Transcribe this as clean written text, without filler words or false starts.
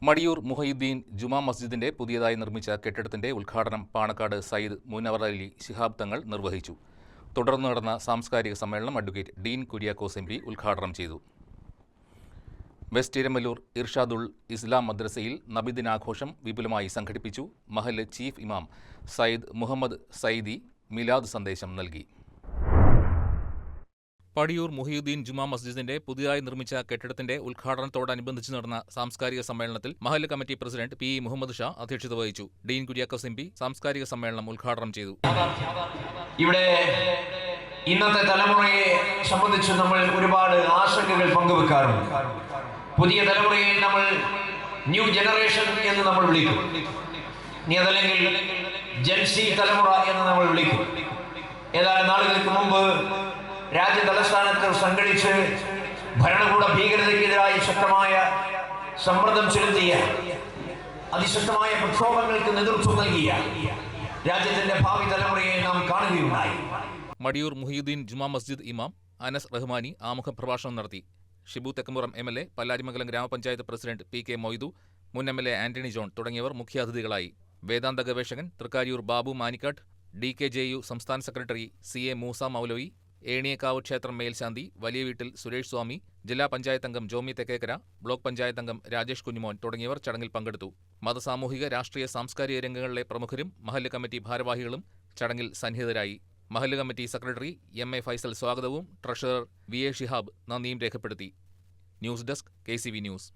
മടിയൂർ മുഹയുദ്ദീൻ ജുമാ മസ്ജിദിന്റെ പുതിയതായി നിർമ്മിച്ച കെട്ടിടത്തിന്റെ ഉദ്ഘാടനം പാണക്കാട് സയ്യിദ് മുനവർ അലി ശിഹാബ് തങ്ങൾ നിർവഹിച്ചു. തുടർന്ന് നടന്ന സാംസ്കാരിക സമ്മേളനം അഡ്വക്കേറ്റ് ഡീൻ കുര്യാക്കോസ് എം.പി. ഉദ്ഘാടനം ചെയ്തു. വെസ്റ്റ് ഇരമല്ലൂർ ഇർഷാദുൽ ഇസ്ലാം മദ്രസയിൽ നബിദിനാഘോഷം വിപുലമായി സംഘടിപ്പിച്ചു. മഹല്ല് ചീഫ് ഇമാം സയ്യിദ് മുഹമ്മദ് സയ്യിദി മിലാദ് സന്ദേശം നൽകി. പടിയൂർ മുഹയുദ്ദീൻ ജുമാ മസ്ജിദിന്റെ പുതിയതായി നിർമ്മിച്ച കെട്ടിടത്തിന്റെ ഉദ്ഘാടനത്തോടനുബന്ധിച്ച് നടന്ന സാംസ്കാരിക സമ്മേളനത്തിൽ മഹല്ല് committee president P Muhammad Shah അധ്യക്ഷത വഹിച്ചു. ഡീൻ കുര്യാക്കോസ് എം.പി. സാംസ്കാരിക സമ്മേളനം ഉദ്ഘാടനം ചെയ്തു. ഇവിടെ ഇന്നത്തെ തലമുറയെ സംബന്ധിച്ച് നമ്മൾ ഒരുപാട് ആശങ്കകൾ പങ്കുവെക്കാറുണ്ട്. പുതിയ തലമുറയെ നമ്മൾ ന്യൂ ജനറേഷൻ എന്ന് നമ്മൾ വിളിക്കും, അതല്ലെങ്കിൽ ജെൻസി തലമുറ എന്ന് നമ്മൾ വിളിക്കും. ഏതാനും നാളുകൾക്ക് മുമ്പ് രാജ്യ തലസ്ഥാനത്ത് സംഘടിച്ച് ഭരണകൂട ഭീകരതയ്ക്കെതിരായി ശക്തമായ സമ്മർദ്ദം ചെലുത്തിയ, അതിശക്തമായ പ്രക്ഷോഭങ്ങൾക്ക് നേതൃത്വം നൽകിയ രാജ്യത്തിന്റെ ഭാവി തലമുറയെ നാം കാണുകയുണ്ടായി. മടിയൂർ മുഹയുദ്ദീൻ ജുമാ മസ്ജിദ് ഇമാം അനസ് റഹ്മാനി ആമുഖ പ്രഭാഷണം നടത്തി. ഷിബു തെക്കമ്പുറം എം.എൽ.എ, പല്ലാരിമംഗലം ഗ്രാമപഞ്ചായത്ത് പ്രസിഡന്റ് പി.കെ. മൊയ്തു, മുൻ എം.എൽ.എ. ആന്റണി ജോൺ തുടങ്ങിയവർ മുഖ്യാതിഥികളായി. വേദാന്ത ഗവേഷകൻ തൃക്കാരിയൂർ ബാബു മാനിക്കാട്ട്, DKJU സംസ്ഥാന സെക്രട്ടറി CA മൂസ മൗലവി, ഏണിയക്കാവ് ക്ഷേത്രം മേൽശാന്തി വലിയ വീട്ടിൽ സുരേഷ് സ്വാമി, ജില്ലാ പഞ്ചായത്ത് അംഗം ജോമി തെക്കേക്കര, ബ്ലോക്ക് പഞ്ചായത്ത് അംഗം രാജേഷ് കുഞ്ഞുമോൻ തുടങ്ങിയവർ ചടങ്ങിൽ പങ്കെടുത്തു. മതസാമൂഹിക രാഷ്ട്രീയ സാംസ്കാരിക രംഗങ്ങളിലെ പ്രമുഖരും മഹല്ല് കമ്മിറ്റി ഭാരവാഹികളും ചടങ്ങിൽ സന്നിഹിതരായി. മഹല്ല് കമ്മിറ്റി സെക്രട്ടറി M.A. ഫൈസൽ സ്വാഗതവും ട്രഷറർ VA. ഷിഹാബ് നന്ദിയും രേഖപ്പെടുത്തി. News desk KCV news.